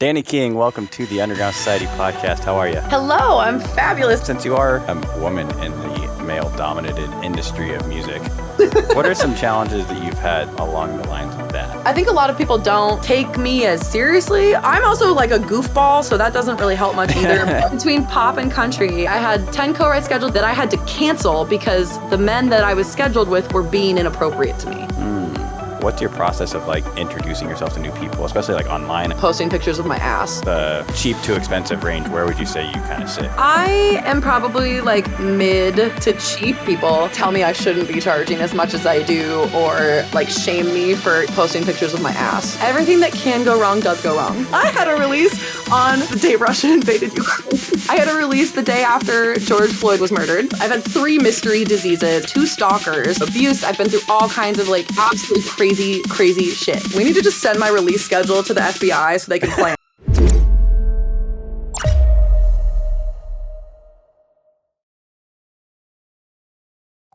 Dani King, welcome to the Underground Society podcast. How are you? Hello, I'm fabulous. Since you are a woman in the male-dominated industry of music, what are some challenges that you've had along the lines of that? I think a lot of people don't take me as seriously. I'm also like a goofball, so that doesn't really help much either. Between pop and country, I had 10 co-writes scheduled that I had to cancel because the men that I was scheduled with were being inappropriate to me. What's your process of like introducing yourself to new people, especially like online? Posting pictures of my ass. The cheap to expensive range, where would you say you kind of sit? I am probably like mid to cheap. People tell me I shouldn't be charging as much as I do or like shame me for posting pictures of my ass. Everything that can go wrong does go wrong. I had a release on the day Russia invaded Ukraine. I had a release the day after George Floyd was murdered. I've had 3 mystery diseases, 2 stalkers, abuse. I've been through all kinds of like absolutely crazy shit. We need to just send my release schedule to the FBI so they can plan.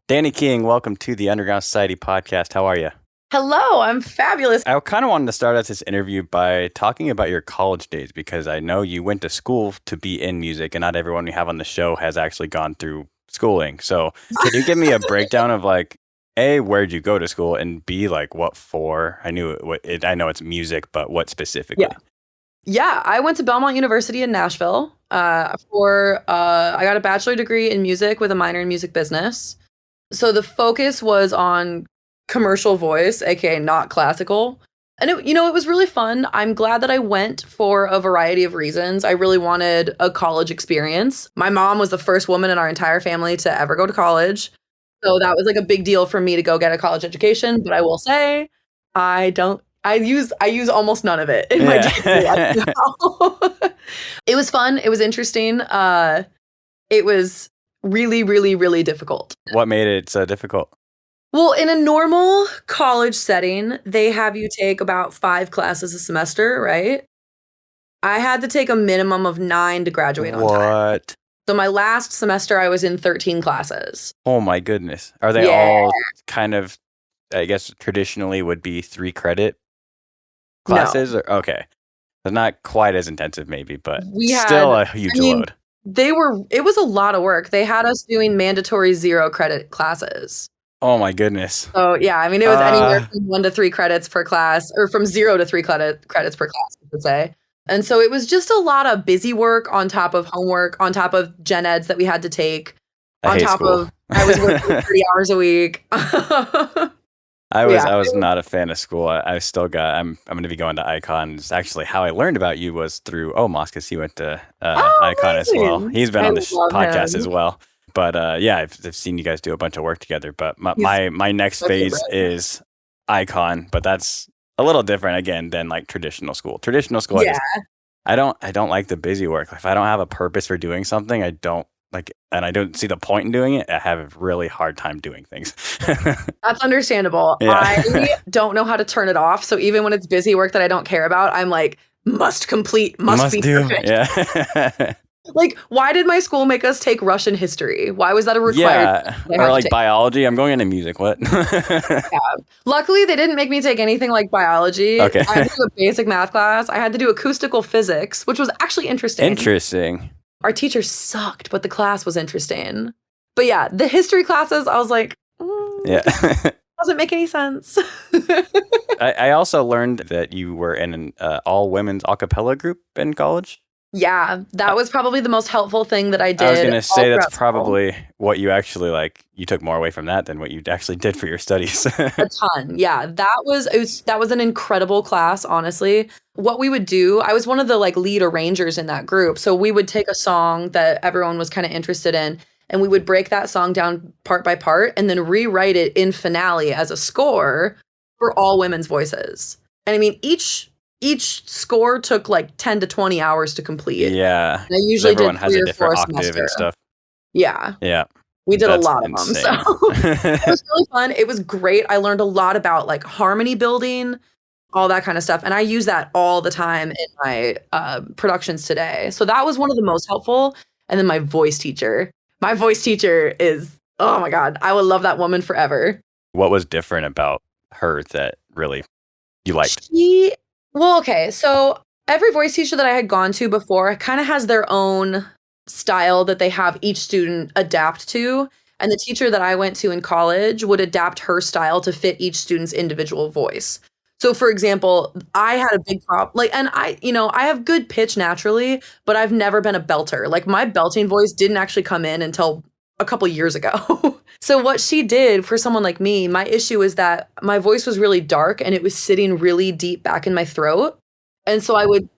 Dani King, welcome to the Underground Society podcast. How are you? Hello, I'm fabulous. I kind of wanted to start out this interview by talking about your college days because I know you went to school to be in music and not everyone we have on the show has actually gone through schooling. So can you give me a breakdown of like, A, where'd you go to school, and B, like what for? I know it's music, but what specifically? Yeah, I went to Belmont University in Nashville I got a bachelor degree in music with a minor in music business. So the focus was on commercial voice, aka not classical. And it was really fun. I'm glad that I went for a variety of reasons. I really wanted a college experience. My mom was the first woman in our entire family to ever go to college. So that was like a big deal for me to go get a college education. But I will say, I use almost none of it in my daily life now. It was fun. It was interesting. It was really, really, really difficult. What made it so difficult? Well, in a normal college setting, they have you take about 5 classes a semester, right? I had to take a minimum of 9 to graduate on time. What? So my last semester, I was in 13 classes. Oh my goodness. Are they all kind of, I guess, traditionally would be 3 credit classes? No. Or okay. They're not quite as intensive maybe, but still a huge load. It was a lot of work. They had us doing mandatory 0 credit classes. Oh my goodness. So yeah, I mean, it was anywhere from 1 to 3 credits per class, or from 0 to 3 credits per class, I would say. And so it was just a lot of busy work on top of homework, on top of gen eds that we had to take, I was working 30 hours a week. I was not a fan of school. I'm going to be going to Icon. It's actually how I learned about you was through Omos, because he went to Icon as well. He's been on this podcast as well. But I've seen you guys do a bunch of work together. But my next phase is Icon, but that's a little different again than like traditional school. Traditional school, I don't like the busy work. If I don't have a purpose for doing something, I don't like, and I don't see the point in doing it. I have a really hard time doing things. That's understandable. Yeah. I don't know how to turn it off. So even when it's busy work that I don't care about, I'm like, must complete, must be do. Perfect. Yeah. Like, why did my school make us take Russian history? Why was that a required? Or like biology. I'm going into music. What? Luckily, they didn't make me take anything like biology. Okay. I had to do a basic math class. I had to do acoustical physics, which was actually interesting. Interesting. Our teacher sucked, but the class was interesting. But yeah, the history classes, I was like, doesn't make any sense. I also learned that you were in an all-women's a cappella group in college. Yeah, that was probably the most helpful thing that I did. I was going to say that's probably what you actually like. You took more away from that than what you actually did for your studies. A ton. Yeah, that was an incredible class, honestly. What we would do, I was one of the like lead arrangers in that group. So we would take a song that everyone was kind of interested in, and we would break that song down part by part and then rewrite it in finale as a score for all women's voices. And I mean, each score took like 10 to 20 hours to complete. Yeah. And I usually did 3 has a or 4 different octave semester. and stuff. Yeah. Yeah. We did That's a lot insane. of them. So it was really fun. It was great. I learned a lot about like harmony building, all that kind of stuff. And I use that all the time in my productions today. So that was one of the most helpful. And then my voice teacher. My voice teacher is, oh my God, I will love that woman forever. What was different about her that really you liked? Well, okay. So Every voice teacher that I had gone to before kind of has their own style that they have each student adapt to. And the teacher that I went to in college would adapt her style to fit each student's individual voice. So for example, I had a big problem, like, and I have good pitch naturally, but I've never been a belter. Like my belting voice didn't actually come in until a couple years ago. So what she did for someone like me, my issue is that my voice was really dark and it was sitting really deep back in my throat. And so I would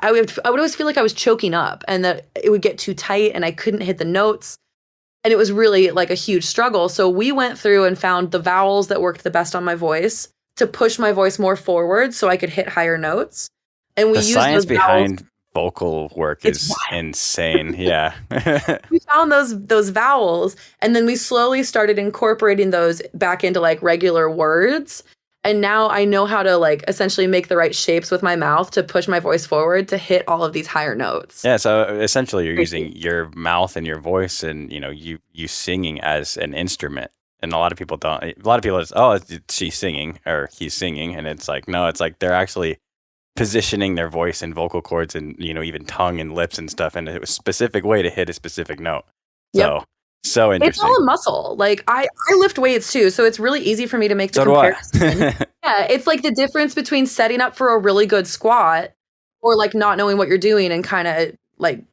always feel like I was choking up and that it would get too tight and I couldn't hit the notes. And it was really like a huge struggle. So we went through and found the vowels that worked the best on my voice to push my voice more forward so I could hit higher notes. And we the used science those vowels. behind vocal work is insane. Yeah. We found those vowels and then we slowly started incorporating those back into like regular words. And now I know how to like essentially make the right shapes with my mouth to push my voice forward to hit all of these higher notes. Yeah, so essentially you're using your mouth and your voice and you singing as an instrument. And a lot of people don't. A lot of people just, oh, she's singing or he's singing, and it's like no, it's like they're actually positioning their voice and vocal cords and even tongue and lips and stuff in a specific way to hit a specific note. So interesting. It's all a muscle. Like I lift weights too, so it's really easy for me to make the comparison. Yeah, it's like the difference between setting up for a really good squat or like not knowing what you're doing and kind of like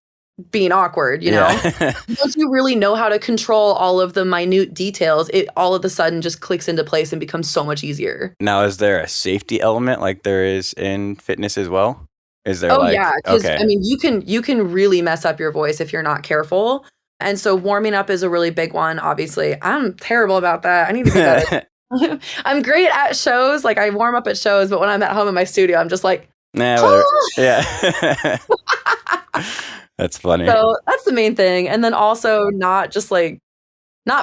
being awkward, Once you really know how to control all of the minute details, it all of a sudden just clicks into place and becomes so much easier. Now, is there a safety element like there is in fitness as well? Is there yeah, because I mean you can really mess up your voice if you're not careful. And so warming up is a really big one, obviously. I'm terrible about that. I need to be better. I'm great at shows. Like I warm up at shows, but when I'm at home in my studio, I'm just like, nah, yeah. That's funny. So that's the main thing. And then also not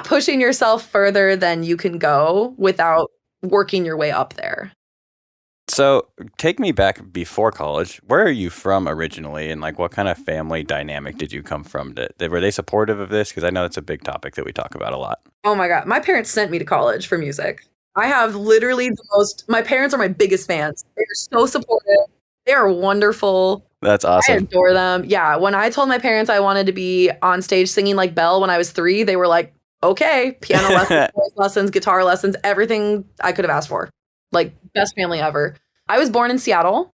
pushing yourself further than you can go without working your way up there. So take me back before college. Where are you from originally? And like what kind of family dynamic did you come from? Were they supportive of this? Because I know it's a big topic that we talk about a lot. Oh my God. My parents sent me to college for music. I have literally my parents are my biggest fans. They're so supportive. They are wonderful. That's awesome. I adore them. Yeah. When I told my parents I wanted to be on stage singing like Belle when I was 3, they were like, okay, piano lessons, voice lessons, guitar lessons, everything I could have asked for. Like best family ever. I was born in Seattle.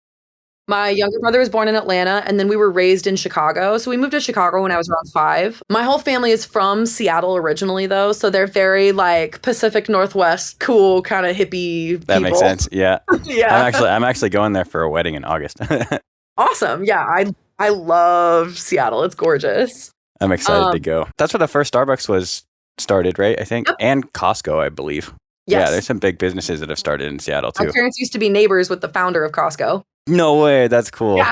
My younger brother was born in Atlanta, and then we were raised in Chicago. So we moved to Chicago when I was around 5. My whole family is from Seattle originally, though. So they're very like Pacific Northwest, cool, kind of hippie people. That makes sense. Yeah. Yeah. I'm actually going there for a wedding in August. Awesome. Yeah. I love Seattle. It's gorgeous. I'm excited to go. That's where the first Starbucks was started, right? I think. Yep. And Costco, I believe. Yes. Yeah, there's some big businesses that have started in Seattle, too. My parents used to be neighbors with the founder of Costco. No way. That's cool. Yeah.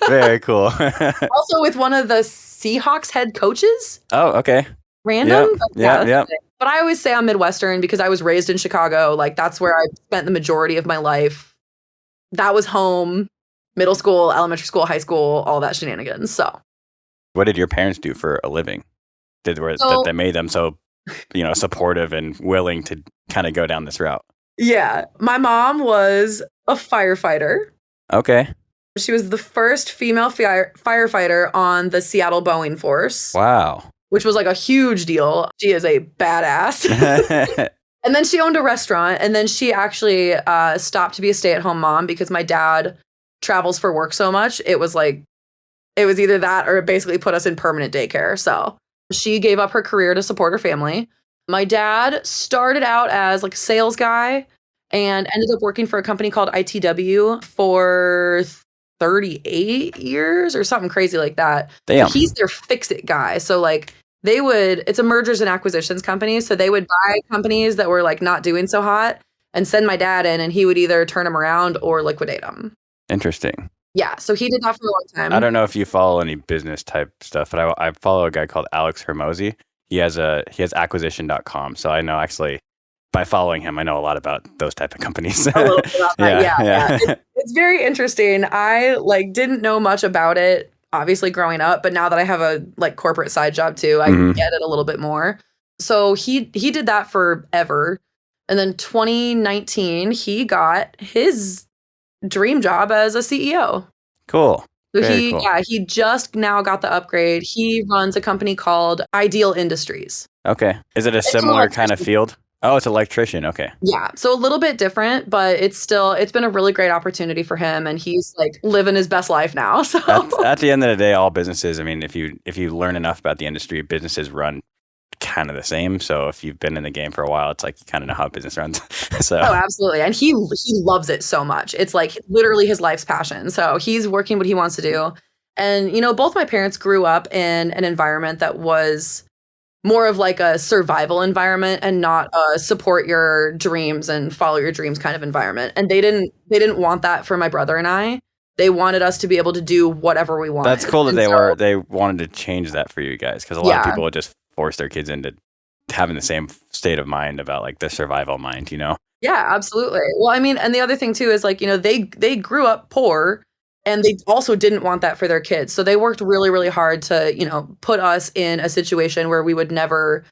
Very cool. Also with one of the Seahawks head coaches. Oh, okay. Random? Yeah. But I always say I'm Midwestern because I was raised in Chicago. Like, that's where I spent the majority of my life. That was home, middle school, elementary school, high school, all that shenanigans. So, what did your parents do for a living? That they made them so, supportive and willing to kind of go down this route? Yeah. My mom was a firefighter. Okay. She was the first female firefighter on the Seattle Boeing Force. Wow. Which was like a huge deal. She is a badass. And then she owned a restaurant. And then she actually stopped to be a stay-at-home mom because my dad travels for work so much. It was either that or it basically put us in permanent daycare. So she gave up her career to support her family. My dad started out as like a sales guy and ended up working for a company called ITW for 38 years or something crazy like that. Damn. He's their fix-it guy. So like it's a mergers and acquisitions company. So they would buy companies that were like not doing so hot and send my dad in and he would either turn them around or liquidate them. Interesting. Yeah. So he did that for a long time. I don't know if you follow any business type stuff, but I follow a guy called Alex Hermosi. He has acquisition.com. So I know actually by following him, I know a lot about those type of companies. A little bit about that. Yeah. It's very interesting. I didn't know much about it, obviously growing up, but now that I have a corporate side job too, I get it a little bit more. So he did that forever. And then 2019, he got his dream job as a CEO. Cool. So Very cool. he just now got the upgrade. He runs a company called Ideal Industries. Okay. Is it a similar kind of field? Oh, it's electrician. Okay. Yeah. So a little bit different, but it's been a really great opportunity for him, and he's like living his best life now. So at the end of the day, all businesses, I mean, if you learn enough about the industry, businesses run kind of the same. So if you've been in the game for a while, it's like you kind of know how business runs. So oh, absolutely. And he loves it so much. It's like literally his life's passion. So he's working what he wants to do. And, you know, both my parents grew up in an environment that was more of like a survival environment and not a support your dreams and follow your dreams kind of environment. And they didn't want that for my brother and I. They wanted us to be able to do whatever we wanted. That's cool that they wanted to change that for you guys, because a lot of people would just force their kids into having the same state of mind about like the survival mind, you know? Yeah, absolutely. Well, I mean, and the other thing too is like, you know, they grew up poor, and they also didn't want that for their kids. So they worked really, really hard to, you know, put us in a situation where we would never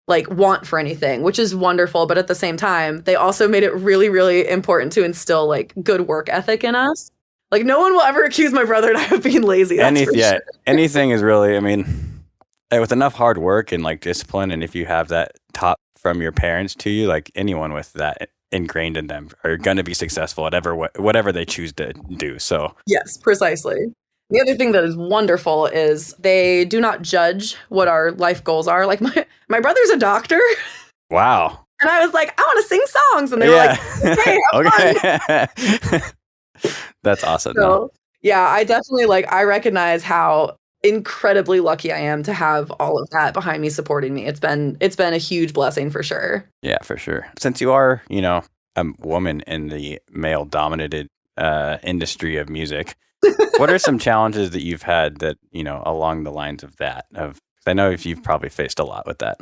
like want for anything, which is wonderful. But at the same time, they also made it really, really important to instill like good work ethic in us. Like no one will ever accuse my brother and I of being lazy. Anything is really, I mean, with enough hard work and like discipline, and if you have that taught from your parents to you, like anyone with that ingrained in them are going to be successful at whatever they choose to do. So yes, precisely. The other thing that is wonderful is they do not judge what our life goals are. Like my brother's a doctor. Wow. And I was like, I want to sing songs. And they were like, okay, have fun. That's awesome. So, yeah, I definitely I recognize how incredibly lucky I am to have all of that behind me supporting me. It's been a huge blessing for sure. Yeah, for sure. Since you are, you know, a woman in the male dominated industry of music, what are some challenges that you've had that, you know, along the lines of that? I know you've probably faced a lot with that.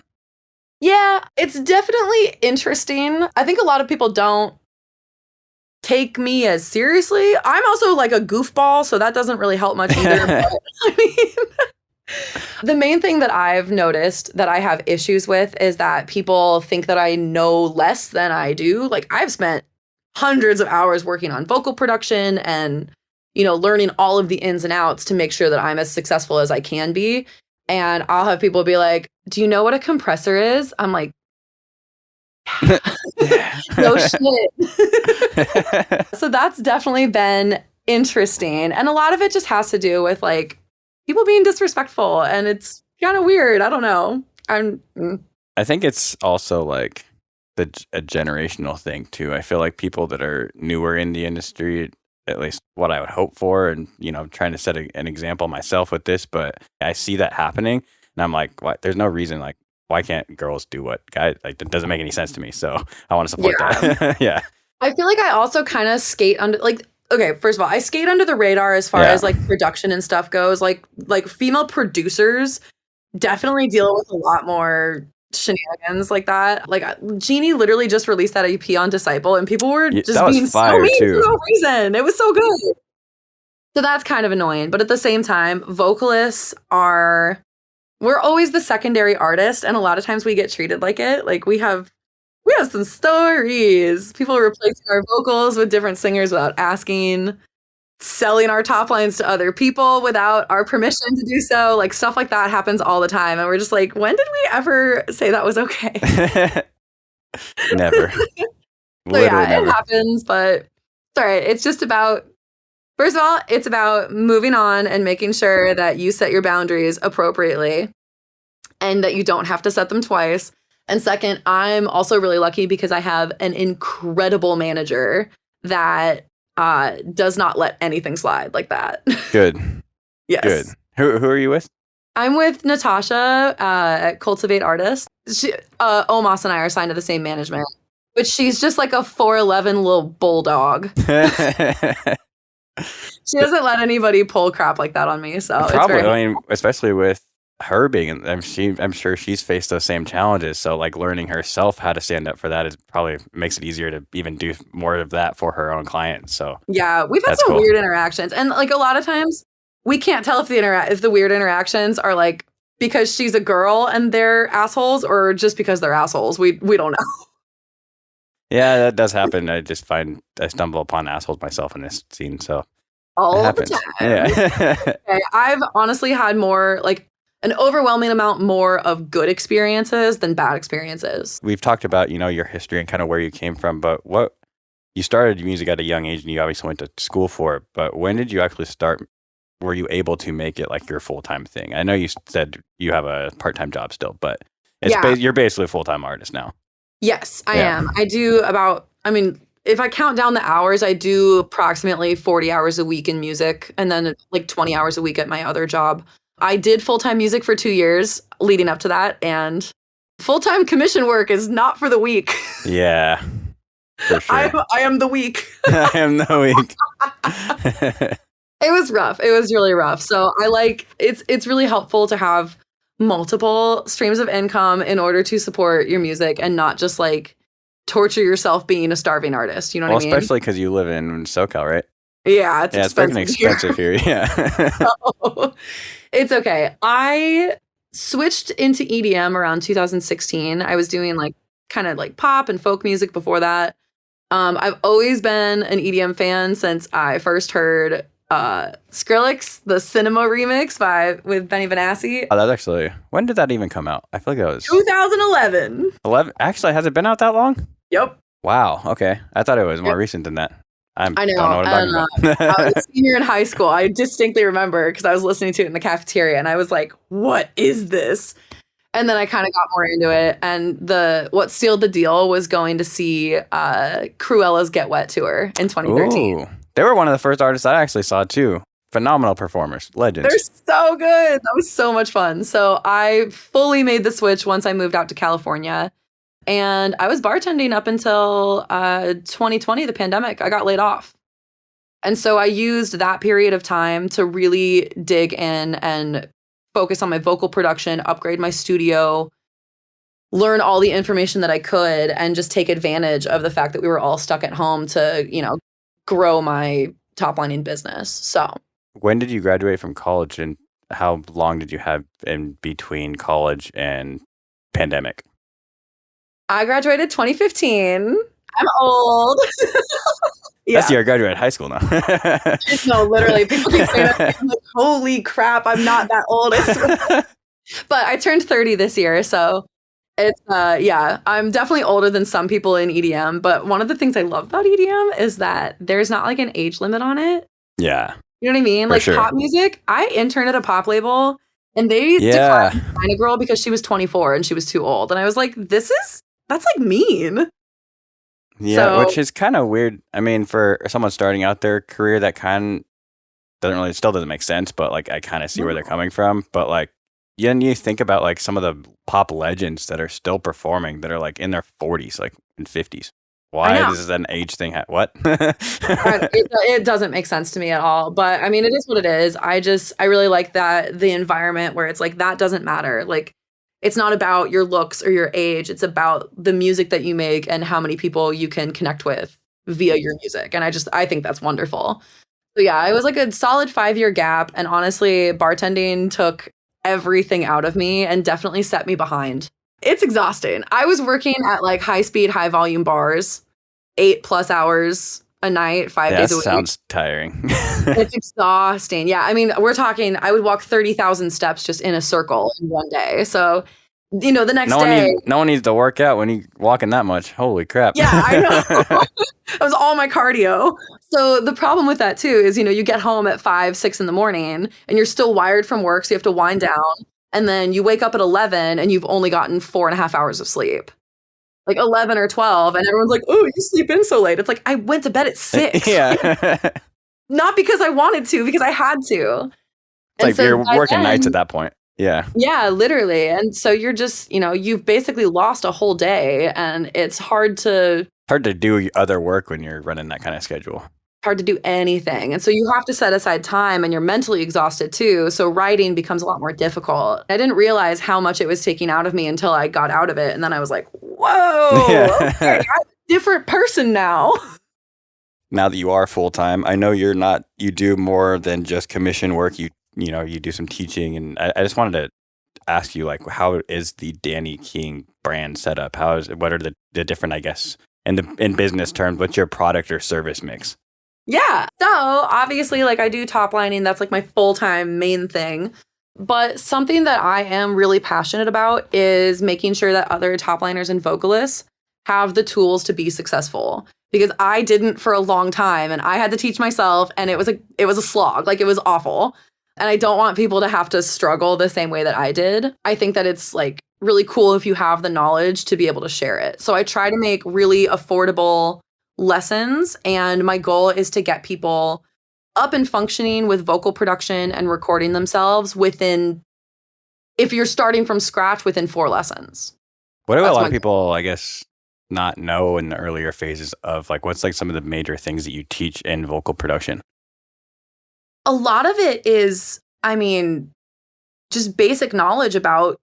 Yeah, it's definitely interesting. I think a lot of people don't take me as seriously. I'm also like a goofball, so that doesn't really help much either. But, I mean, the main thing that I've noticed that I have issues with is that people think that I know less than I do. Like I've spent hundreds of hours working on vocal production and, you know, learning all of the ins and outs to make sure that I'm as successful as I can be. And I'll have people be like, "Do you know what a compressor is?" I'm like, no shit. So that's definitely been interesting. And a lot of it just has to do with like people being disrespectful, and it's kind of weird. I don't know. I think it's also like a generational thing too. I feel like people that are newer in the industry, at least what I would hope for, and you know, I'm trying to set an example myself with this, but I see that happening and I'm like, what? There's no reason, like, why can't girls do what guys, like, that doesn't make any sense to me. So I want to support that. Yeah. I feel like I also kind of skate under, like, okay, first of all, I skate under the radar as far as like production and stuff goes. Like female producers definitely deal with a lot more shenanigans like that. Like Jeannie literally just released that EP on Disciple, and people were just being so mean for no reason. It was so good. So that's kind of annoying. But at the same time, vocalists we're always the secondary artist, and a lot of times we get treated like it. Like we have some stories. People replacing our vocals with different singers without asking, selling our top lines to other people without our permission to do so. Like stuff like that happens all the time. And we're just like, when did we ever say that was okay? Never. So yeah, never. It happens, but it's all right. It's just about, first of all, it's about moving on and making sure that you set your boundaries appropriately and that you don't have to set them twice. And second, I'm also really lucky because I have an incredible manager that does not let anything slide like that. Good. Yes. Good. Who are you with? I'm with Natasha at Cultivate Artists. Omos and I are signed to the same management, but she's just like a 4'11" little bulldog. She doesn't let anybody pull crap like that on me. So probably, I mean, especially with her being, I'm sure she's faced those same challenges. So like learning herself how to stand up for that is probably makes it easier to even do more of that for her own clients. So yeah, we've had some weird interactions, and like a lot of times we can't tell if the weird interactions are like because she's a girl and they're assholes, or just because they're assholes. We don't know. Yeah, that does happen. I just find I stumble upon assholes myself in this scene. So all the time. Yeah. Okay, I've honestly had more, like, an overwhelming amount more of good experiences than bad experiences. We've talked about, your history and kind of where you came from, but you started music at a young age and you obviously went to school for it, but when did you actually start? Were you able to make it like your full-time thing? I know you said you have a part-time job still, but you're basically a full-time artist now. Yes, I am. I do if I count down the hours, I do approximately 40 hours a week in music and then like 20 hours a week at my other job. I did full-time music for 2 years leading up to that, and full-time commission work is not for the weak. Yeah, for sure. I am the weak. I am the weak. It was rough. It was really rough. So it's really helpful to have multiple streams of income in order to support your music and not just like torture yourself being a starving artist. You know what I mean? Especially because you live in SoCal, right? Yeah, it's freaking expensive here. Yeah. So, it's okay. I switched into EDM around 2016. I was doing like kind of like pop and folk music before that. I've always been an EDM fan since I first heard Skrillex, the Cinema remix with Benny Benassi. Oh, that's actually, when did that even come out? I feel like that was 2011. 11? Actually, has it been out that long? Yep. Wow. Okay. I thought it was more recent than that. I know. Don't know what I'm talking about. I was a senior in high school. I distinctly remember because I was listening to it in the cafeteria and I was like, what is this? And then I kind of got more into it. And what sealed the deal was going to see Cruella's Get Wet tour in 2013. Ooh. They were one of the first artists I actually saw too. Phenomenal performers, legends. They're so good. That was so much fun. So I fully made the switch once I moved out to California. And I was bartending up until 2020, the pandemic. I got laid off. And so I used that period of time to really dig in and focus on my vocal production, upgrade my studio, learn all the information that I could, and just take advantage of the fact that we were all stuck at home to, grow my top line in business. So when did you graduate from college and how long did you have in between college and pandemic? I graduated 2015. I'm old. Yeah. That's the year I graduated high school now. No, literally. People keep saying that. I'm like, holy crap, I'm not that old. I swear. But I turned 30 this year, so it's I'm definitely older than some people in EDM. But one of the things I love about EDM is that there's not like an age limit on it. Yeah. You know what I mean? Like sure. Pop music, I interned at a pop label and they declined to sign a girl because she was 24 and she was too old. And I was like, that's like mean. Yeah, which is kind of weird. I mean, for someone starting out their career, that still doesn't make sense, but like I kind of see where they're coming from. But like, you think about like some of the pop legends that are still performing that are like in their 40s, like in 50s. Why is an age thing? What? It doesn't make sense to me at all. But I mean, it is what it is. I really like the environment where it's like, that doesn't matter. Like, it's not about your looks or your age. It's about the music that you make and how many people you can connect with via your music. And I think that's wonderful. So yeah, it was like a solid 5-year gap. And honestly, bartending took everything out of me and definitely set me behind. It's exhausting. I was working at like high speed, high volume bars, 8+ hours a night, 5 days a week. That sounds tiring. It's exhausting. Yeah. I mean, we're talking, I would walk 30,000 steps just in a circle in one day. So, the next day. No one needs to work out when you're walking that much. Holy crap. Yeah, I know. That was all my cardio. So the problem with that too is, you get home at 5, 6 in the morning and you're still wired from work. So you have to wind down. And then you wake up at 11 and you've only gotten 4.5 hours of sleep. Like 11 or 12. And everyone's like, oh, you sleep in so late. It's like, I went to bed at 6. Yeah. Not because I wanted to, because I had to. It's like you're working nights at that point. Yeah. Yeah, literally. And so you're just, you've basically lost a whole day and it's hard to do other work when you're running that kind of schedule. Hard to do anything. And so you have to set aside time and you're mentally exhausted too. So writing becomes a lot more difficult. I didn't realize how much it was taking out of me until I got out of it. And then I was like, whoa, okay, I'm a different person now. Now that you are full-time, I know you do more than just commission work. You do some teaching. And I just wanted to ask you, like, how is the Dani King brand set up? What are the different, I guess, in business terms, what's your product or service mix? Yeah. So obviously, like I do top lining. That's like my full-time main thing. But something that I am really passionate about is making sure that other top liners and vocalists have the tools to be successful. Because I didn't for a long time and I had to teach myself and it was a slog. Like it was awful. And I don't want people to have to struggle the same way that I did. I think that it's like really cool if you have the knowledge to be able to share it. So I try to make really affordable lessons, and my goal is to get people up and functioning with vocal production and recording themselves within, if you're starting from scratch, within 4 lessons. What do a lot of people, I guess, not know in the earlier phases of like, what's like some of the major things that you teach in vocal production? A lot of it is, I mean, just basic knowledge about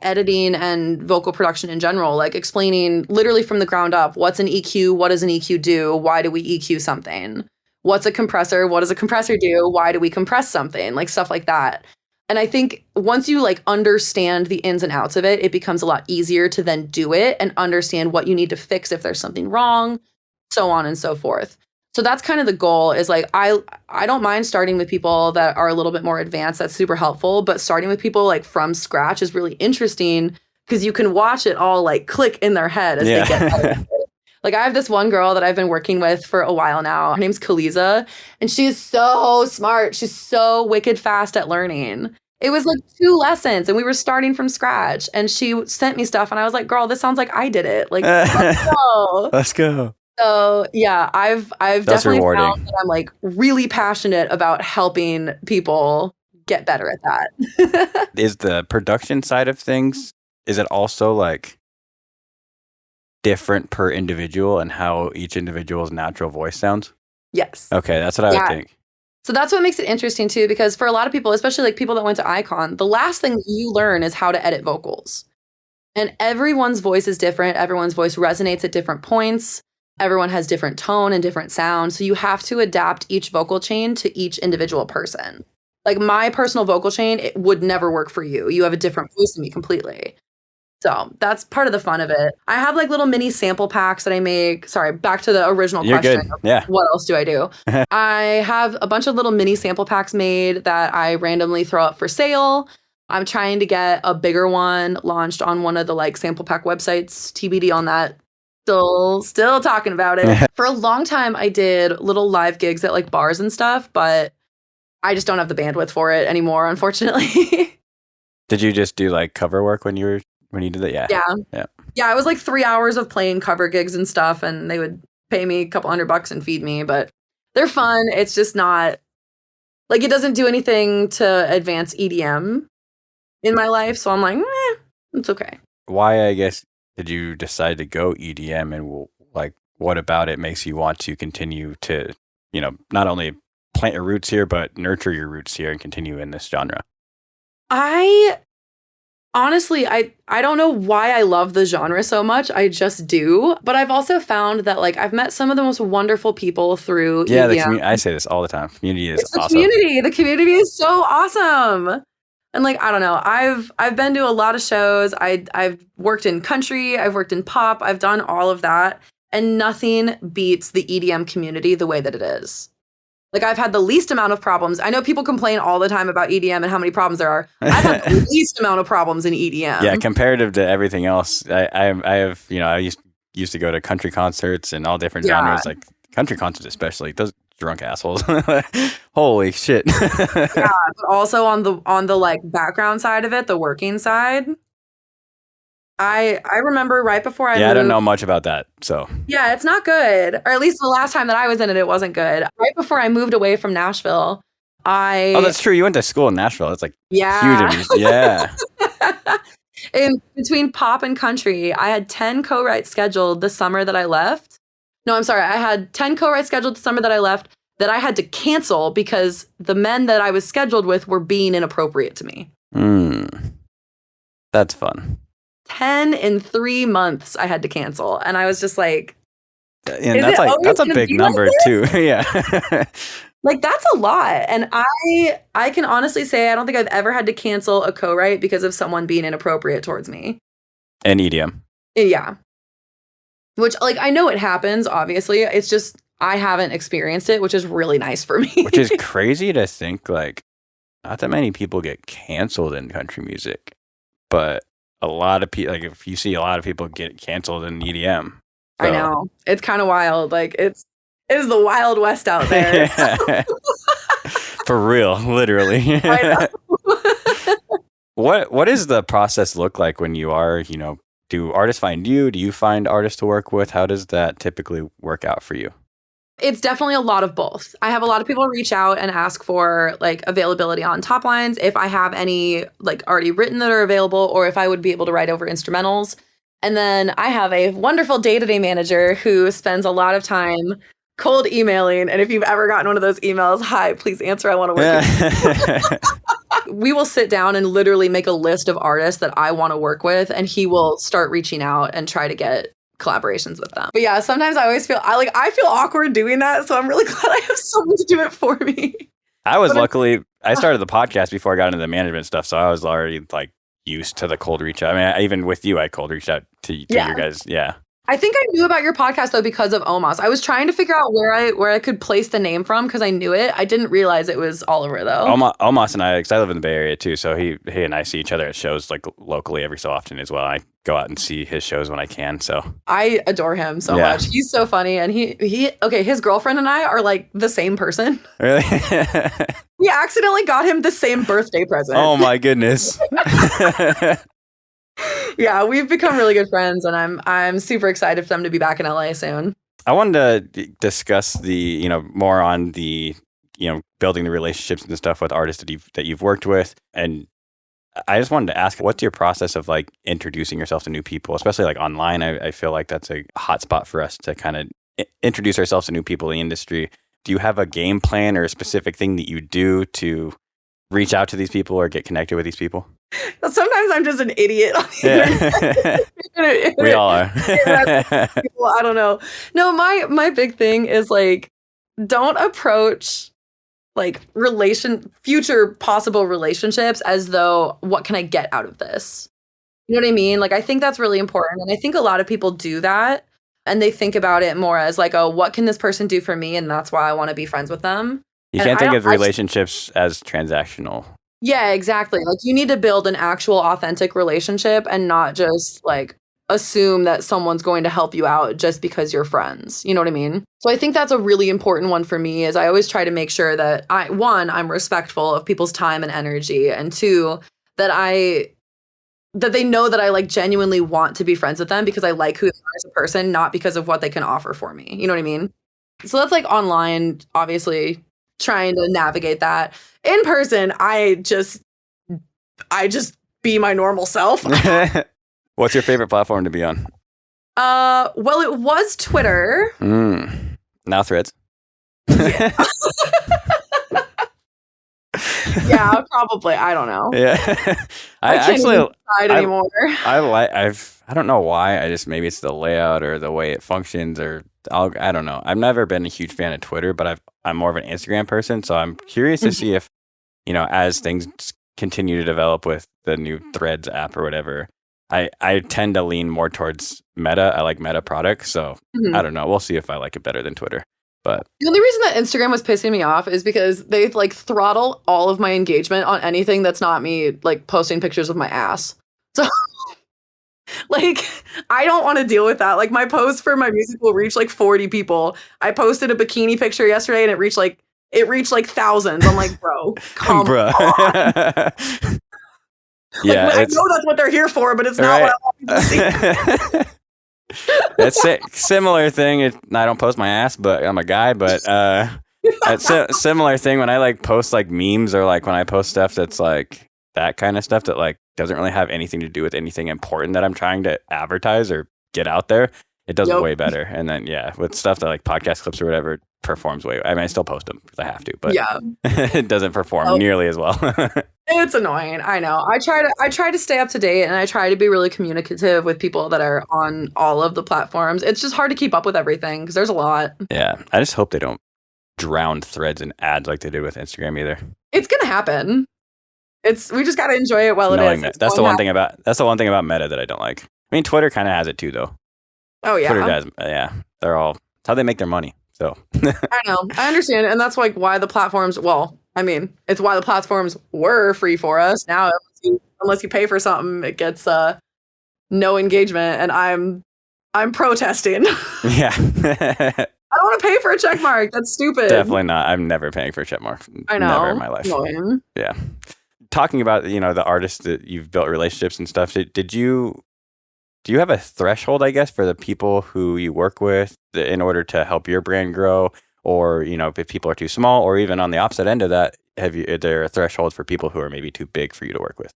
editing and vocal production in general, like explaining literally from the ground up, what's an EQ, what does an EQ do, why do we EQ something? What's a compressor, what does a compressor do, why do we compress something? Like stuff like that. And I think once you like understand the ins and outs of it, it becomes a lot easier to then do it and understand what you need to fix if there's something wrong, so on and so forth. So that's kind of the goal, is like I don't mind starting with people that are a little bit more advanced. That's super helpful. But starting with people like from scratch is really interesting because you can watch it all like click in their head as they get better at it. Like I have this one girl that I've been working with for a while now. Her name's Kaliza, and she's so smart. She's so wicked fast at learning. It was like 2 lessons and we were starting from scratch, and she sent me stuff and I was like, girl, this sounds like I did it. Like, let's go. Let's go. So yeah, I've definitely rewarding. found that I'm like really passionate about helping people get better at that. Is the production side of things, is it also like different per individual and how each individual's natural voice sounds? Yes. Okay, that's what I would think. So that's what makes it interesting too, because for a lot of people, especially like people that went to Icon, the last thing you learn is how to edit vocals. And everyone's voice is different. Everyone's voice resonates at different points. Everyone has different tone and different sound. So you have to adapt each vocal chain to each individual person. Like my personal vocal chain, it would never work for you. You have a different voice than me completely. So that's part of the fun of it. I have like little mini sample packs that I make. Sorry, back to the original question. Good. Yeah. What else do I do? I have a bunch of little mini sample packs made that I randomly throw up for sale. I'm trying to get a bigger one launched on one of the like sample pack websites. TBD on that. Still talking about it. For a long time, I did little live gigs at like bars and stuff, but I just don't have the bandwidth for it anymore, unfortunately. Did you just do like cover work when you did that? Yeah, it was like 3 hours of playing cover gigs and stuff, and they would pay me a couple $100 and feed me, but they're fun. It's just not like, it doesn't do anything to advance EDM in my life, so I'm like, it's okay. Why, I guess, did you decide to go EDM, and like what about it makes you want to continue to, not only plant your roots here, but nurture your roots here and continue in this genre? Honestly, I don't know why I love the genre so much. I just do. But I've also found that like I've met some of the most wonderful people through EDM. I say this all the time. Community is awesome. The community is so awesome. And like, I don't know, I've been to a lot of shows. I've worked in country, I've worked in pop, I've done all of that, and nothing beats the EDM community the way that it is. Like I've had the least amount of problems. I know people complain all the time about EDM and how many problems there are. I've had the least amount of problems in EDM. Yeah, comparative to everything else. I have, I used to go to country concerts and all different genres, like country concerts especially. Those drunk assholes. Holy shit. Yeah, but also on the like background side of it, the working side. I remember right before I moved. I don't know much about that, so. Yeah, it's not good. Or at least the last time that I was in it, it wasn't good. Right before I moved away from Nashville, Oh, that's true. You went to school in Nashville. It's like huge. Yeah. In between pop and country, I had 10 co-writes scheduled the summer that I left. No, I'm sorry. I had 10 co-writes scheduled the summer that I left that I had to cancel because the men that I was scheduled with were being inappropriate to me. That's fun. 10 in 3 months I had to cancel. And I was just like, that's a big number too. Yeah. Like that's a lot. And I can honestly say I don't think I've ever had to cancel a co-write because of someone being inappropriate towards me. And EDM. Yeah. Which like I know it happens, obviously. It's just I haven't experienced it, which is really nice for me. Which is crazy to think, like, not that many people get canceled in country music, but a lot of people, like, if you see a lot of people get canceled in EDM. So. I know. It's kind of wild. Like, it is the Wild West out there. For real, literally. I know. What does the process look like when you are, do artists find you? Do you find artists to work with? How does that typically work out for you? It's definitely a lot of both. I have a lot of people reach out and ask for like availability on top lines, if I have any like already written that are available, or if I would be able to write over instrumentals. And then I have a wonderful day-to-day manager who spends a lot of time cold emailing. And if you've ever gotten one of those emails, hi, please answer, I want to work with you. We will sit down and literally make a list of artists that I want to work with, and he will start reaching out and try to get collaborations with them. But yeah, sometimes I always feel I feel awkward doing that, so I'm really glad I have someone to do it for me. I started the podcast before I got into the management stuff, so I was already like used to the cold reach out. I mean, even with you, I cold reached out to you guys. Yeah. I think I knew about your podcast though because of Omos. I was trying to figure out where I could place the name from because I knew it. I didn't realize it was Oliver though. Omos and I, because I live in the Bay Area too, so he and I see each other at shows like locally every so often as well. I go out and see his shows when I can. So I adore him so much. He's so funny, and his girlfriend and I are like the same person. Really? We accidentally got him the same birthday present. Oh my goodness. Yeah, we've become really good friends, and I'm super excited for them to be back in LA soon. I wanted to discuss the, more on the, building the relationships and stuff with artists that you've worked with. And I just wanted to ask, what's your process of like introducing yourself to new people, especially like online? I feel like that's a hot spot for us to kind of introduce ourselves to new people in the industry. Do you have a game plan or a specific thing that you do to reach out to these people or get connected with these people? Sometimes I'm just an idiot on the internet. We all are. I don't know. No, my big thing is like, don't approach like future possible relationships as though, what can I get out of this? You know what I mean? Like, I think that's really important. And I think a lot of people do that. And they think about it more as like, oh, what can this person do for me? And that's why I want to be friends with them. You can't think of relationships as transactional. Yeah, exactly. Like, you need to build an actual authentic relationship and not just like assume that someone's going to help you out just because you're friends. You know what I mean? So I think that's a really important one for me, is I always try to make sure that I'm respectful of people's time and energy, and two, that they know that I like genuinely want to be friends with them because I like who they are as a person, not because of what they can offer for me. You know what I mean? So that's like online, obviously, trying to navigate that. In person, I just be my normal self. What's your favorite platform to be on? Well, it was Twitter. Now Threads. Yeah. Yeah, probably. I don't know. Yeah. I can't actually even decide anymore. I don't know why. Maybe it's the layout or the way it functions, or I don't know. I've never been a huge fan of Twitter, but I'm more of an Instagram person, so I'm curious to see if, as things continue to develop with the new Threads app or whatever, I tend to lean more towards Meta. I like Meta products, so I don't know. We'll see if I like it better than Twitter. But the only reason that Instagram was pissing me off is because they like throttle all of my engagement on anything that's not me like posting pictures of my ass. So like, I don't want to deal with that. Like, my post for my music will reach like 40 people. I posted a bikini picture yesterday and it reached like thousands. I'm like, bro, come on. Yeah, like, I know that's what they're here for, but it's not what I want people to see. It's a similar thing. I don't post my ass, but I'm a guy. But it's a similar thing when I like post like memes, or like when I post stuff that's like that kind of stuff that like doesn't really have anything to do with anything important that I'm trying to advertise or get out there. It does way better. And then with stuff that like podcast clips or whatever performs way. I mean, I still post them because I have to, but it doesn't perform nearly as well. It's annoying. I know. I try to stay up to date, and I try to be really communicative with people that are on all of the platforms. It's just hard to keep up with everything because there's a lot. Yeah. I just hope they don't drown Threads in ads like they did with Instagram either. It's going to happen. We just got to enjoy it while it is. That's the one thing about Meta that I don't like. I mean, Twitter kind of has it too, though. Oh yeah. Twitter does. Yeah. It's how they make their money. So I know, I understand it, and that's like why the platforms. Well, I mean, it's why the platforms were free for us. Now, unless you pay for something, it gets no engagement, and I'm protesting. Yeah. I don't want to pay for a check mark. That's stupid. Definitely not. I'm never paying for a check mark. I know. Never in my life. Annoying. Yeah. Talking about, the artists that you've built relationships and stuff, do you have a threshold, I guess, for the people who you work with in order to help your brand grow? Or, if people are too small, or even on the opposite end of that, is there a threshold for people who are maybe too big for you to work with?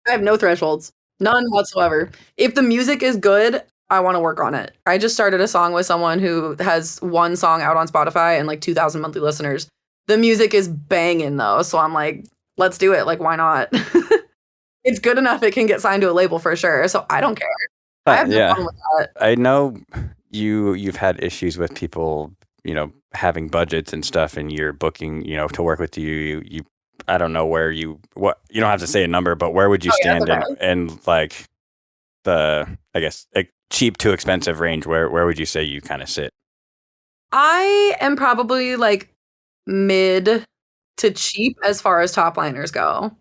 I have no thresholds. None whatsoever. If the music is good, I want to work on it. I just started a song with someone who has one song out on Spotify and like 2,000 monthly listeners. The music is banging though. So I'm like, let's do it. Like, why not? It's good enough. It can get signed to a label for sure. So I don't care. I have no problem with that. I know you've had issues with people, having budgets and stuff, and you're booking, to work with you. I don't know where you don't have to say a number, but where would you stand in like the, I guess, like cheap to expensive range? Where would you say you kind of sit? I am probably like mid to cheap as far as top liners go.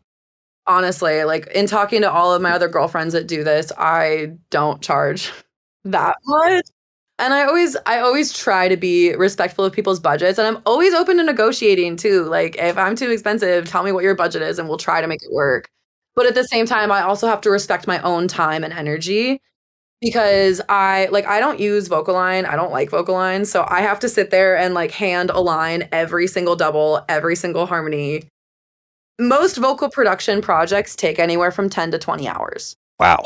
Honestly, like in talking to all of my other girlfriends that do this, I don't charge that much. And I always try to be respectful of people's budgets, and I'm always open to negotiating too. Like if I'm too expensive, tell me what your budget is and we'll try to make it work. But at the same time, I also have to respect my own time and energy, because I don't use Vocaline. I don't like Vocaline. So I have to sit there and like hand align every single double, every single harmony. Most vocal production projects take anywhere from 10 to 20 hours. Wow.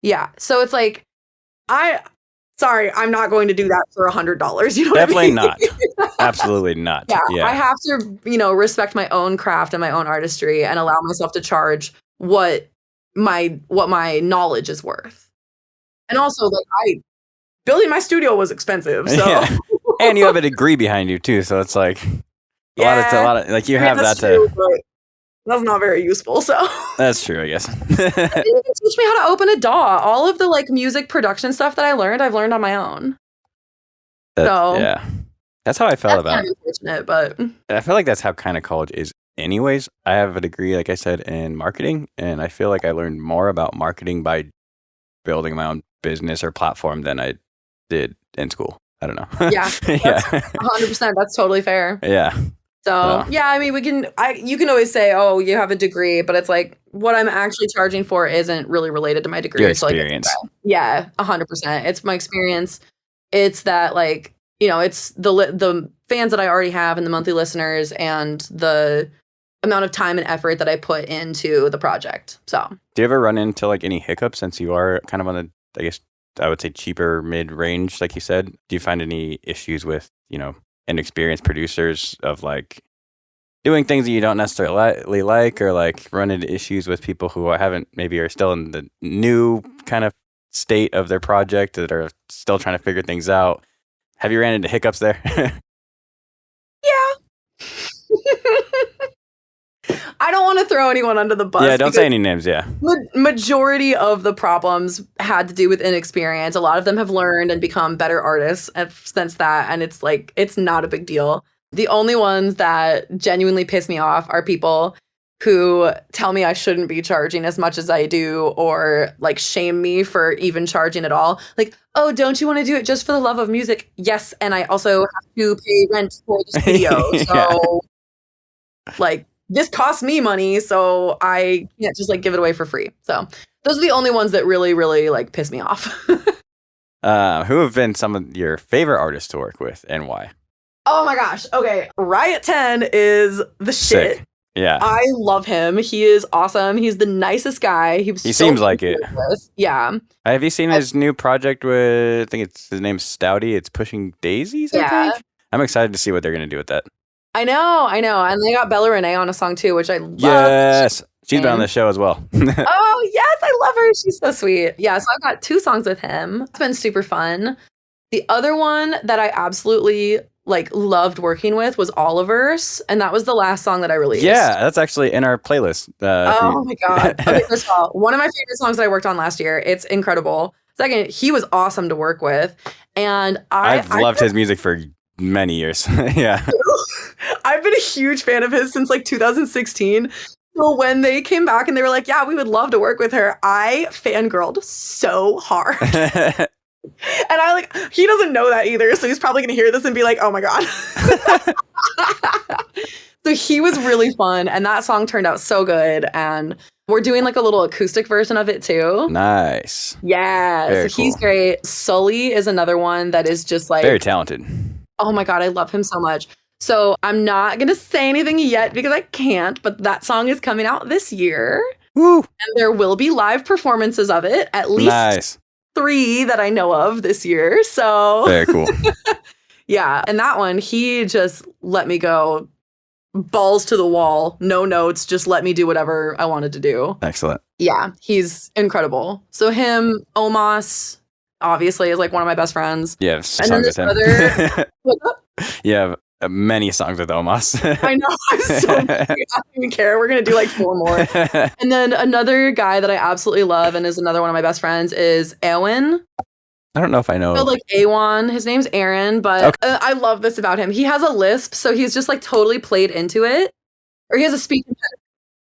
Yeah. So it's like, sorry, I'm not going to do that for $100. You know Definitely what I mean? not. Absolutely not. Yeah. I have to, respect my own craft and my own artistry and allow myself to charge what my knowledge is worth. And also, like, building my studio was expensive. So, yeah. And you have a degree behind you too, so it's like a lot of like you have that true, to. That's not very useful. So that's true, I guess. It didn't teach me how to open a DAW. All of the like music production stuff that I've learned on my own. Yeah, that's how I felt about it. Unfortunate, but I feel like that's how kind of college is. Anyways, I have a degree, like I said, in marketing, and I feel like I learned more about marketing by building my own business or platform than I did in school. I don't know. Yeah, 100%. That's totally fair. Yeah. So yeah, I mean, you can always say, oh, you have a degree, but it's like what I'm actually charging for isn't really related to my degree. Your experience. So, like, yeah, 100%. It's my experience. It's that like, it's the fans that I already have and the monthly listeners and the amount of time and effort that I put into the project. So do you ever run into like any hiccups, since you are kind of on the, I guess I would say, cheaper mid range, like you said? Do you find any issues with, inexperienced producers of like doing things that you don't necessarily like, or like run into issues with people who haven't, maybe are still in the new kind of state of their project that are still trying to figure things out? Have you ran into hiccups there? Yeah. I don't want to throw anyone under the bus. Yeah, don't say any names, yeah. Majority of the problems had to do with inexperience. A lot of them have learned and become better artists since that, and it's like, it's not a big deal. The only ones that genuinely piss me off are people who tell me I shouldn't be charging as much as I do, or like shame me for even charging at all. Like, oh, don't you want to do it just for the love of music? Yes, and I also have to pay rent for the studio. So, like, this costs me money, so I can't just like give it away for free. So those are the only ones that really, really like piss me off. Who have been some of your favorite artists to work with, and why? Oh my gosh. Okay. Riot 10 is the shit. Sick. Yeah. I love him. He is awesome. He's the nicest guy. He seems like it. Yeah. Have you seen his new project with, I think his name's Stouty? It's Pushing Daisies, I think? I'm excited to see what they're going to do with that. I know. And they got Bella Renee on a song too, which I love. Yes. She's been on the show as well. Oh, yes. I love her. She's so sweet. Yeah. So I've got 2 songs with him. It's been super fun. The other one that I absolutely loved working with was Oliver's, and that was the last song that I released. Yeah, that's actually in our playlist. Oh my god. Okay, first of all, one of my favorite songs that I worked on last year. It's incredible. Second, he was awesome to work with. And I've loved his music for many years. Yeah. I've been a huge fan of his since like 2016. So when they came back and they were like, yeah, we would love to work with her, I fangirled so hard. And he doesn't know that either. So he's probably going to hear this and be like, oh my God. So he was really fun. And that song turned out so good. And we're doing like a little acoustic version of it too. Nice. Yeah. Very so he's cool. great. Sully is another one that is just like very talented. Oh my God, I love him so much. So I'm not going to say anything yet because I can't, but that song is coming out this year. Woo! And there will be live performances of it, at least 3 that I know of this year. So very cool. Yeah. And that one, he just let me go balls to the wall, no notes, just let me do whatever I wanted to do. Excellent. Yeah, he's incredible. So him, Omos, obviously is like one of my best friends. Yeah, songs with him. Yeah, many songs with Omos. I know. I don't even care. We're going to do like 4 more. And then another guy that I absolutely love and is another one of my best friends is Eowyn. I don't know if I know. Like A1. His name's Aaron, but I love this about him. He has a lisp, so he's just like totally played into it. Or he has a speech impediment.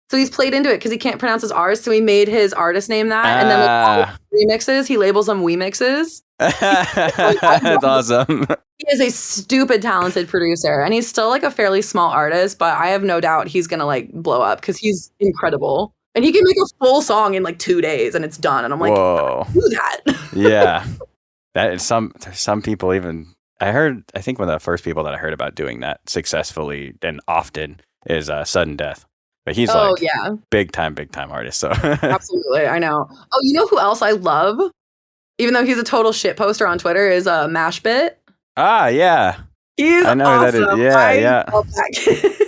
So he's played into it because he can't pronounce his R's, so he made his artist name that. And then like, all remixes, he labels them Wemixes. That's awesome. He is a stupid talented producer, and he's still like a fairly small artist, but I have no doubt he's gonna like blow up because he's incredible. And he can make a full song in like 2 days and it's done. And I'm like, whoa, do that. Yeah. That is some people even, I think one of the first people that I heard about doing that successfully and often is Sudden Death. But he's big time artist. So absolutely, I know. Oh, you know who else I love? Even though he's a total shit poster on Twitter, is Mashbit. Ah, yeah. I know awesome. That is. Yeah, love that kid.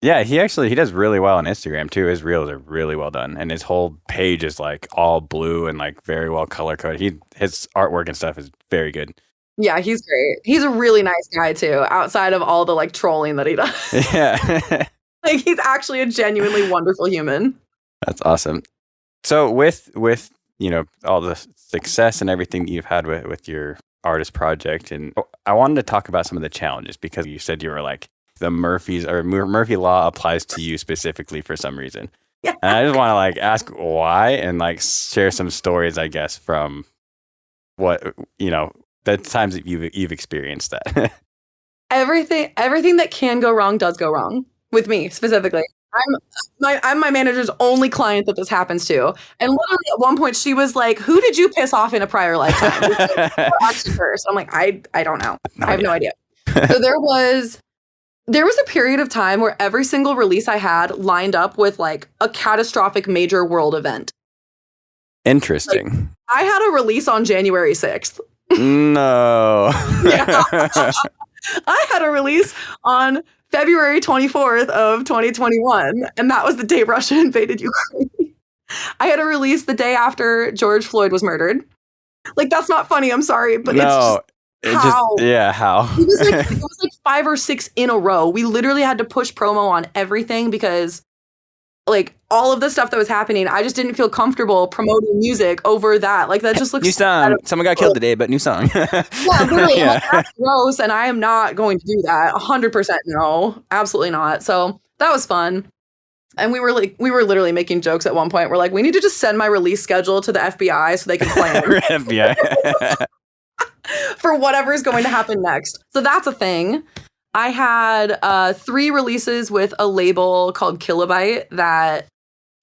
Yeah, he does really well on Instagram too. His reels are really well done, and his whole page is like all blue and like very well color coded. His artwork and stuff is very good. Yeah, he's great. He's a really nice guy too. Outside of all the like trolling that he does. Yeah. Like he's actually a genuinely wonderful human. That's awesome. So with all the success and everything that you've had with your artist project, and I wanted to talk about some of the challenges because you said you were like the Murphy Law applies to you specifically for some reason. Yeah. And I just want to like ask why and like share some stories, I guess, from what the times that you've experienced that. Everything that can go wrong does go wrong. With me specifically. I'm my manager's only client that this happens to. And literally at one point she was like, who did you piss off in a prior lifetime? Actually first. I'm like, I don't know. I have no idea. So there was a period of time where every single release I had lined up with like a catastrophic major world event. Interesting. Like, I had a release on January 6th. No. Yeah. I had a release on February 24th of 2021, and that was the day Russia invaded Ukraine. I had a release the day after George Floyd was murdered. Like, that's not funny, I'm sorry, but how? How? It was like 5 or 6 in a row. We literally had to push promo on everything because like all of the stuff that was happening, I just didn't feel comfortable promoting music over that. Like that just looks new song. Someone got killed today, but new song. Yeah, literally. Yeah. Like, that's gross, and I am not going to do that. 100% no, absolutely not. So that was fun, and we were literally making jokes at one point. We're like, we need to just send my release schedule to the FBI so they can plan FBI for whatever is going to happen next. So that's a thing. I had 3 releases with a label called Kilobyte that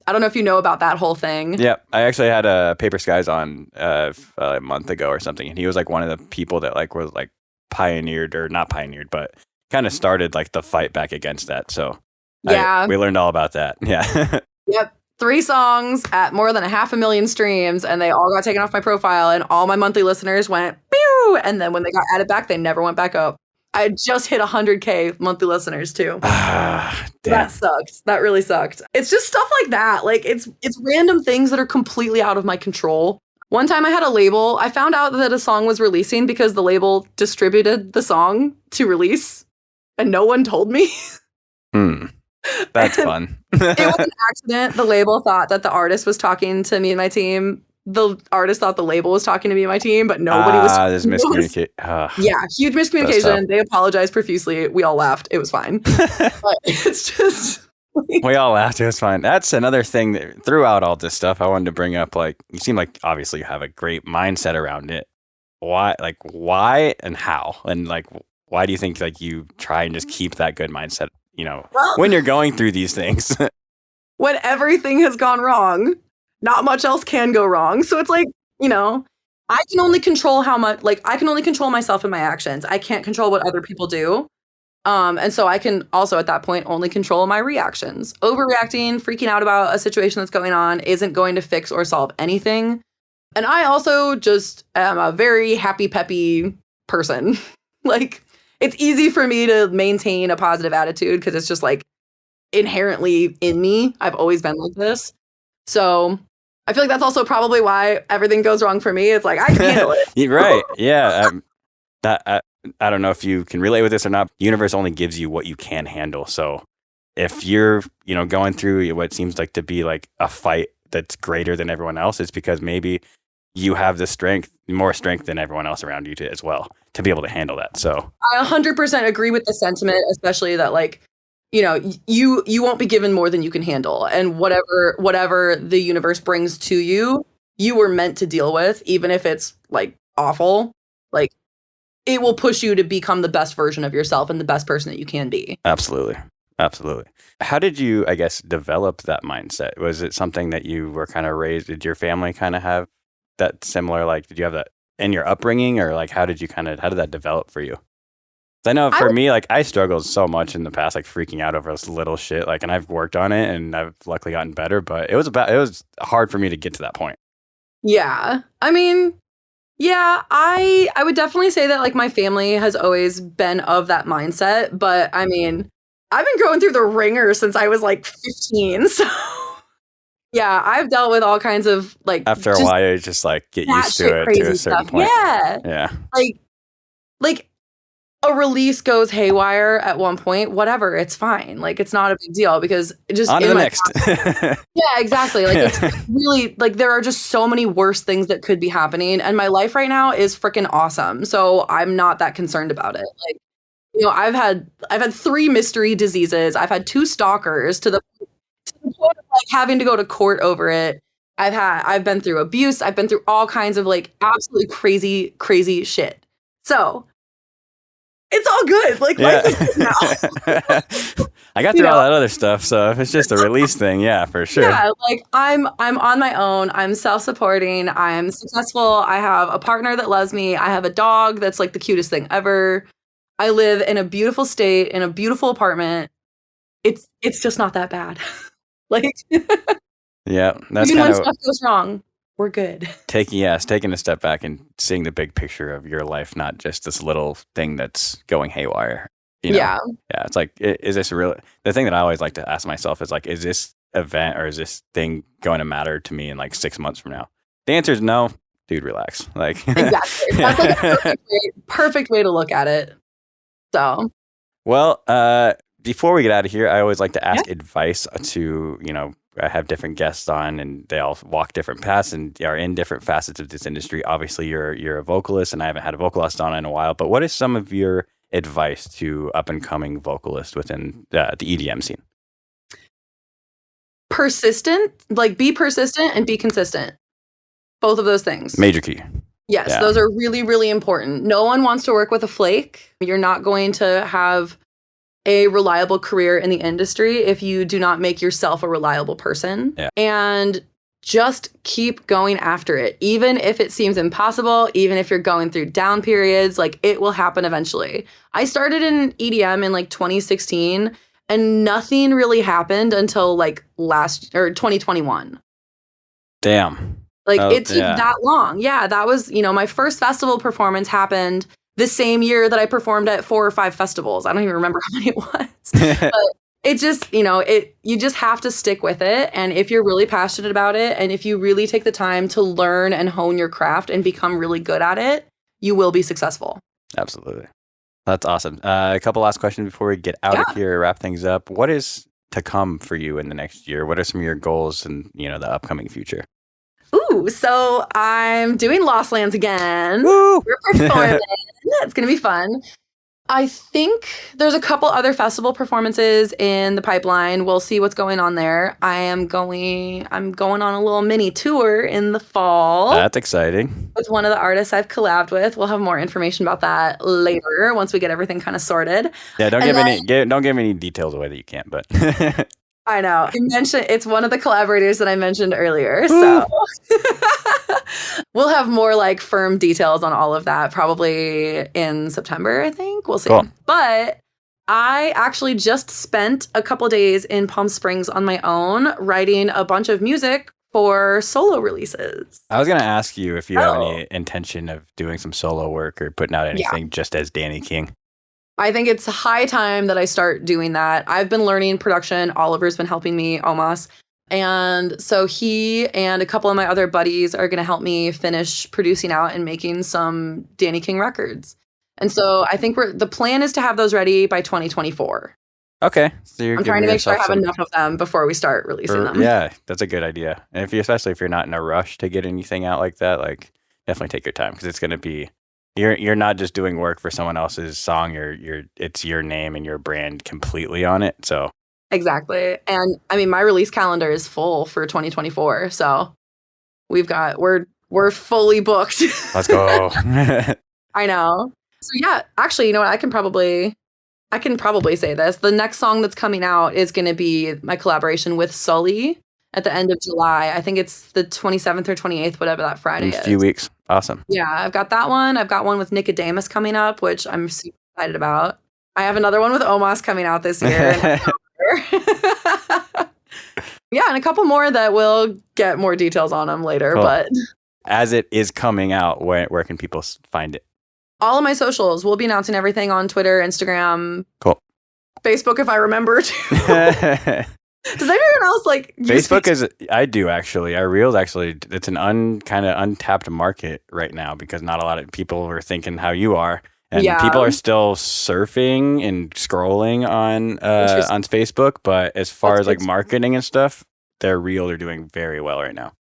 I don't know if you know about that whole thing. Yeah, I actually had a Paper Skies on a month ago or something, and he was like one of the people that like was like pioneered or not pioneered, but kind of started like the fight back against that. So yeah, we learned all about that. Yeah. Yep. 3 songs at more than 500,000 streams, and they all got taken off my profile, and all my monthly listeners went pew, and then when they got added back, they never went back up. I just hit 100K monthly listeners too. That sucked. That really sucked. It's just stuff like that. Like it's random things that are completely out of my control. One time I had a label. I found out that a song was releasing because the label distributed the song to release and no one told me. That's fun. It was an accident. The label thought that the artist was talking to me and my team the artist thought the label was talking to me and my team, but nobody was. There's miscommunication. Yeah, huge miscommunication. They apologized profusely. We all laughed. It was fine. But it's just. We all laughed. It was fine. That's another thing that throughout all this stuff I wanted to bring up. Like, you seem like obviously you have a great mindset around it. Why and how? And like, why do you think like you try and just keep that good mindset, when you're going through these things? When everything has gone wrong, not much else can go wrong. So it's like, I can only control I can only control myself and my actions. I can't control what other people do. And so I can also at that point only control my reactions. Overreacting, freaking out about a situation that's going on isn't going to fix or solve anything. And I also just am a very happy, peppy person. Like, it's easy for me to maintain a positive attitude because it's just like inherently in me. I've always been like this. So I feel like that's also probably why everything goes wrong for me. It's like, I can handle it. You're right. Yeah. I don't know if you can relate with this or not. The universe only gives you what you can handle. So if you're, going through what seems like to be like a fight that's greater than everyone else, it's because maybe you have the more strength than everyone else around you as well to be able to handle that. So I 100% agree with the sentiment, especially that like, you won't be given more than you can handle. And whatever the universe brings to you, you were meant to deal with, even if it's like awful. Like, it will push you to become the best version of yourself and the best person that you can be. Absolutely. Absolutely. How did you, I guess, develop that mindset? Was it something that you were kind of raised? Did your family kind of have that similar, like, did you have that in your upbringing, or like, how did that develop for you? I know for me, like, I struggled so much in the past, like freaking out over this little shit, like, and I've worked on it and I've luckily gotten better, but it was hard for me to get to that point. Yeah. I mean, yeah, I would definitely say that like my family has always been of that mindset, but I mean, I've been going through the ringer since I was like 15, so yeah, I've dealt with all kinds of like after a while you just like get used to it to a certain point. Yeah. Like a release goes haywire at one point, whatever, it's fine. Like, it's not a big deal because it just on to the next. Yeah, exactly. Like, it's really like there are just so many worse things that could be happening, and my life right now is freaking awesome. So I'm not that concerned about it. Like, I've had 3 mystery diseases. I've had 2 stalkers to the point of like having to go to court over it. I've been through abuse. I've been through all kinds of like absolutely crazy shit. So it's all good. Like, life is good now. I got through all that other stuff, so if it's just a release thing, yeah, for sure. Yeah, like I'm on my own. I'm self-supporting. I'm successful. I have a partner that loves me. I have a dog that's like the cutest thing ever. I live in a beautiful state in a beautiful apartment. It's just not that bad. Like, yeah, that's even when stuff goes wrong, we're good. Taking a step back and seeing the big picture of your life, not just this little thing that's going haywire. Yeah. It's like, is this real? The thing that I always like to ask myself is like, is this event or is this thing going to matter to me in like 6 months from now? The answer is no. Dude, relax. Like, exactly. That's like a perfect way to look at it. So, well, before we get out of here, I always like to ask advice to, I have different guests on and they all walk different paths and are in different facets of this industry. Obviously, you're a vocalist and I haven't had a vocalist on in a while, but what is some of your advice to up and coming vocalists within the EDM scene? Persistent, like be persistent and be consistent. Both of those things. Major key. Yes, those are really, really important. No one wants to work with a flake. You're not going to have a reliable career in the industry if you do not make yourself a reliable person. Yeah. And just keep going after it. Even if it seems impossible, even if you're going through down periods, like it will happen eventually. I started in EDM in like 2016 and nothing really happened until like 2021. Damn. Like it took that long. Yeah, that was, my first festival performance happened the same year that I performed at 4 or 5 festivals. I don't even remember how many it was. But it just, you just have to stick with it. And if you're really passionate about it, and if you really take the time to learn and hone your craft and become really good at it, you will be successful. Absolutely. That's awesome. A couple last questions before we get out of here, wrap things up. What is to come for you in the next year? What are some of your goals and, the upcoming future? Ooh, so I'm doing Lost Lands again. Woo! We're performing. It's going to be fun. I think there's a couple other festival performances in the pipeline. We'll see what's going on there. I'm going on a little mini tour in the fall. That's exciting. With one of the artists I've collabed with. We'll have more information about that later once we get everything kind of sorted. Yeah, don't give any details away that you can't, but I know. You mentioned it's one of the collaborators that I mentioned earlier. So we'll have more like firm details on all of that probably in September, I think. We'll see. Cool. But I actually just spent a couple days in Palm Springs on my own writing a bunch of music for solo releases. I was going to ask you if you have any intention of doing some solo work or putting out anything just as Dani King. I think it's high time that I start doing that. I've been learning production. Oliver's been helping me, Omos. And so he and a couple of my other buddies are going to help me finish producing out and making some Dani King records. And so I think the plan is to have those ready by 2024. Okay. So I'm trying to make sure I have enough of them before we start releasing them. Yeah, that's a good idea. And especially if you're not in a rush to get anything out like that, like definitely take your time because it's going to be, you're not just doing work for someone else's song. It's your name and your brand completely on it. So exactly. And I mean, my release calendar is full for 2024. So we're fully booked. Let's go. I know. So yeah, actually, you know what? I can probably say this. The next song that's coming out is going to be my collaboration with Sully at the end of July. I think it's the 27th or 28th, whatever that Friday is. In a few weeks. Awesome. Yeah, I've got that one. I've got one with Nicodemus coming up, which I'm super excited about. I have another one with Omos coming out this year. Yeah, and a couple more that we'll get more details on them later. Cool. But as it is coming out, where can people find it? All of my socials. We'll be announcing everything on Twitter, Instagram, cool, Facebook if I remember to. Does anyone else like Facebook? I do actually. Our Reels actually, it's an kind of untapped market right now because not a lot of people are thinking how you are, and people are still surfing and scrolling on Facebook. But as far as like marketing and stuff, their Reel are doing very well right now.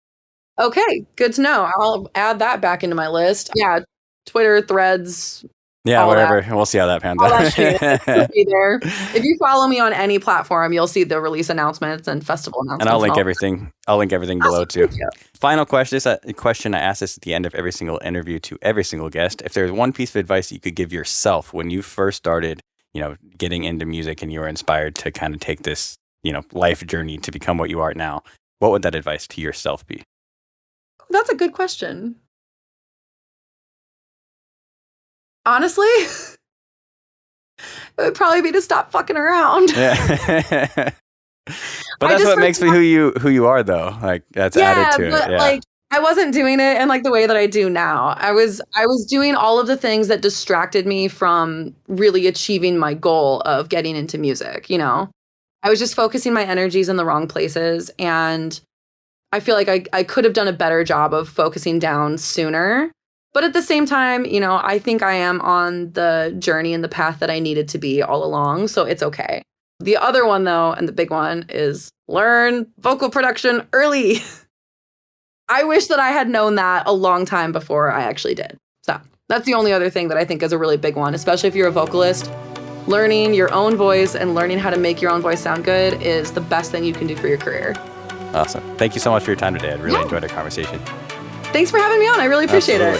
Okay, good to know. I'll add that back into my list. Yeah, Twitter, Threads. Yeah, whatever. We'll see how that pans out. That shit will be there. If you follow me on any platform, you'll see the release announcements and festival announcements. And I'll link everything. I'll link everything below too. Final question. This is a question I ask this at the end of every single interview to every single guest. If there's one piece of advice that you could give yourself when you first started, getting into music and you were inspired to kind of take this, life journey to become what you are now, what would that advice to yourself be? That's a good question. Honestly, it would probably be to stop fucking around. Yeah. But that's what makes me who you are, though. Like that's added to it. Yeah. Like I wasn't doing it in like the way that I do now. I was doing all of the things that distracted me from really achieving my goal of getting into music. I was just focusing my energies in the wrong places, and I feel like I could have done a better job of focusing down sooner. But at the same time, I think I am on the journey and the path that I needed to be all along. So it's okay. The other one, though, and the big one is learn vocal production early. I wish that I had known that a long time before I actually did. So that's the only other thing that I think is a really big one, especially if you're a vocalist. Learning your own voice and learning how to make your own voice sound good is the best thing you can do for your career. Awesome. Thank you so much for your time today. I really enjoyed our conversation. Thanks for having me on. I really appreciate it.